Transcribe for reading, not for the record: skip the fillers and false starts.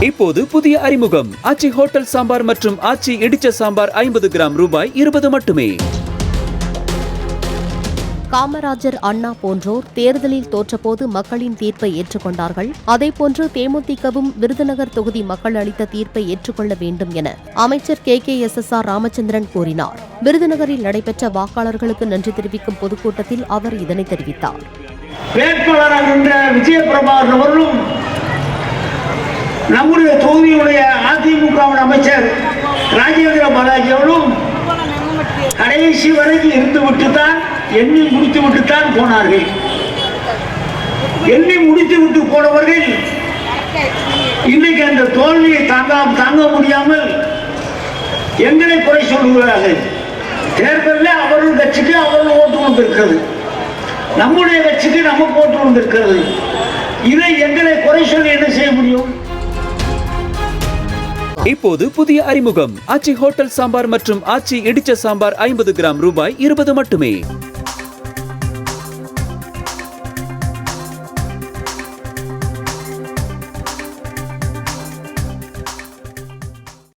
இப்போது புதிய அறிமுகம் ஆச்சி ஹோட்டல் சாம்பார் மற்றும் ஆச்சி இடிச்ச சாம்பார் 50 கிராம் ரூபாய் 20 மட்டுமே. காமராஜர், அண்ணா போன்றோர் தேர்தலில் தோற்றபோது மக்களின் தீர்ப்பை ஏற்றுக்கொண்டார்கள். அதேபோன்று தேமுதிகவும் விருதுநகர் தொகுதி மக்கள் அளித்த தீர்ப்பை ஏற்றுக்கொள்ள வேண்டும் என அமைச்சர் KKSSR ராமச்சந்திரன் கூறினார். விருதுநகரில் நடைபெற்ற வாக்காளர்களுக்கு நன்றி தெரிவிக்கும் பொதுக்கூட்டத்தில் அவர் இதனை தெரிவித்தார். நம்முடைய தொகுதியுடைய அதிமுக அமைச்சர் ராஜேந்திர பாலாஜி அவர்களும் கடைசி வரைக்கும் இருந்துவிட்டுத்தான் எண்ணி முடித்துவிட்டுத்தான் போனார்கள். எண்ணி முடித்துவிட்டு போனவர்கள் இன்னைக்கு அந்த தோல்வியை தாங்க முடியாமல் எங்களை குறை சொல்லுகிறார்கள். தேர்தலில் அவர்கள் கட்சிக்கு அவர்கள் ஓட்டு வந்திருக்கிறது, நம்முடைய கட்சிக்கு நமக்கு ஓட்டு வந்திருக்கிறது. இதை எங்களை குறை சொல்லி என்ன செய்ய முடியும்? இப்போது புதிய அறிமுகம் ஆச்சி ஹோட்டல் சாம்பார் மற்றும் ஆச்சி இடிச்ச சாம்பார் 50 கிராம் ரூபாய் 20 மட்டுமே.